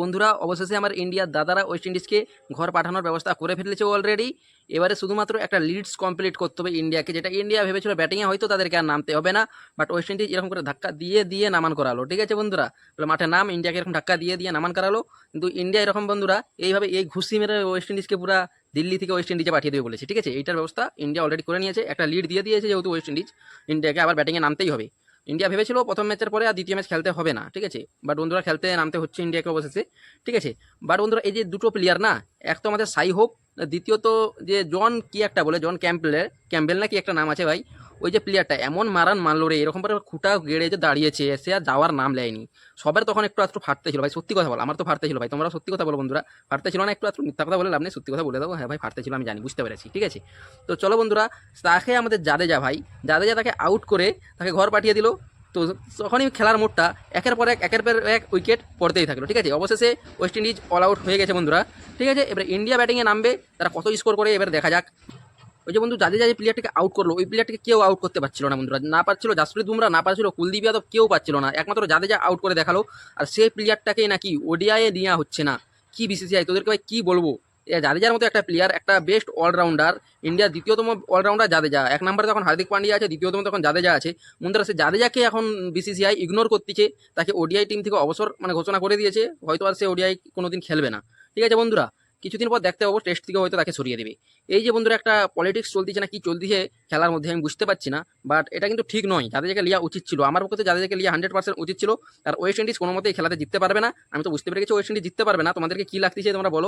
বন্ধুরা অবশেষে আমার ইন্ডিয়ার দাদারা ওয়েস্ট ইন্ডিজকে ঘর পাঠানোর ব্যবস্থা করে ফেলেছে অলরেডি। এবারে শুধুমাত্র একটা লিডস কমপ্লিট করতে হবে ইন্ডিয়াকে, যেটা ইন্ডিয়া ভেবেছিল ব্যাটিংয়ে হয়তো তাদেরকে আর নামতে হবে না, বাট ওয়েস্ট ইন্ডিজ এরকম করে ধাক্কা দিয়ে দিয়ে নামান করালো। ঠিক আছে বন্ধুরা, বলে মাঠে নাম, ইন্ডিয়াকে এরকম ধাক্কা দিয়ে দিয়ে নামান করালো। কিন্তু ইন্ডিয়া এরকম বন্ধুরা এইভাবে এই ঘুষি মেরে ওয়েস্ট ইন্ডিজকে পুরা দিল্লি থেকে ওয়েস্ট ইন্ডিজে পাঠিয়ে দেবে বলেছে। ঠিক আছে, এইটার ব্যবস্থা ইন্ডিয়া অলরেডি করে নিয়েছে, একটা লিড দিয়ে দিয়েছে যেহেতু ওয়েস্ট ইন্ডিজ, ইন্ডিয়াকে আবার ব্যাটিংয়ে নামতেই হবে। ইন্ডিয়া ভেবেছিল প্রথম ম্যাচের পরে আর দ্বিতীয় ম্যাচ খেলতে হবে না, ঠিক আছে, বাট বন্ধুরা খেলতে নামতে হচ্ছে ইন্ডিয়াকে অবশেষে। ঠিক আছে, বাট বন্ধুরা এই যে দুটো প্লেয়ার না, এক তো আমাদের সাই হোপ, দ্বিতীয়ত যে জন কি একটা বলে, জন ক্যাম্পবেল না কি একটা নাম আছে ভাই, ওই যে প্লেয়ারটা এমন মারান মারলো রে, এরকম করে খুঁটা গেড়ে যে দাঁড়িয়েছে, সে আর যাওয়ার নাম নেয়নি। সবার তখন একটু আধটু ফাটতে ছিল ভাই, সত্যি কথা বল, আমার তো ফাটতে ছিল ভাই, তোমরা সত্যি কথা বলো বন্ধুরা, ফাটতে ছিল না একটু আধটু, মিথ্যা কথা বলে লাভ নেই, সত্যি কথা বলে দেবো, হ্যাঁ ভাই ফাটতে ছিল, আমি জানি, বুঝতে পেরেছি। ঠিক আছে, তো চলো বন্ধুরা, তাকে আমাদের জাদেজা ভাই, জাদেজা তাকে আউট করে তাকে ঘর পাঠিয়ে দিল। তো তখনই খেলার মোড়টা একের পর এক উইকেট পড়তেই থাকলো। ঠিক আছে, অবশেষে ওয়েস্ট ইন্ডিজ অল আউট হয়ে গেছে বন্ধুরা। ঠিক আছে, এবার ইন্ডিয়া ব্যাটিংয়ে নামবে, তারা কত স্কোর করে এবার দেখা যাক। ওই যে বন্ধু জাদেজা যে প্লেয়ারটাকে আউট করলো, ওই প্লেয়ারটাকে কেউ আউট করতে পারছিল না বন্ধুরা, না পারছিল জাসপ্রীত বুমরা, না পারছিল কুলদীপ যাদব, কেউ পারছিল না, একমাত্র জাদেজা আউট করে দেখালো। আর সেই প্লেয়ারটাকে নাকি ওডিআইয়ে নেওয়া হচ্ছে না। কি বিসিসিআই, তোদেরকে ভাই কি বলবো। জাদেজার মতো একটা প্লেয়ার, একটা বেস্ট অলরাউন্ডার, ইন্ডিয়ার দ্বিতীয়তম অলরাউন্ডার জাদেজা, এক নম্বরে তখন হার্দিক পান্ডিয়া আছে, দ্বিতীয়তম তখন জাদেজা আছে। বন্ধুরা সে জাদেজাকে এখন বিসিসিআই ইগনোর করতেছে, তাকে ওডিআই টিম থেকে অবসর ঘোষণা করে দিয়েছে, হয়তো আর সে ওডিআই কোনোদিন খেলবে না। ঠিক আছে বন্ধুরা, কিছুদিন পর দেখতে পাবো টেস্ট থেকে হয়তো তাকে সরিয়ে দেবে। এই যে বন্ধুরা একটা পলিটিক্স চলতেছে না কি চলতেছে খেলার মধ্যে, আমি বুঝতে পারছি না, বাট এটা কিন্তু ঠিক নয়, জাদেজাকে লিয়া উচিত ছিল, আমার পক্ষে জাদেজাকে লিয়া 100% উচিত ছিল। আর ওয়েস্ট ইন্ডিজ কোনো মতেই খেলাতে জিততে পারবে না, আমি তো বুঝতে পেরে গেছি ওয়েস্ট ইন্ডিজ জিততে পারবে না। তোমাদেরকে কি লাগতেছে তোমরা বলো।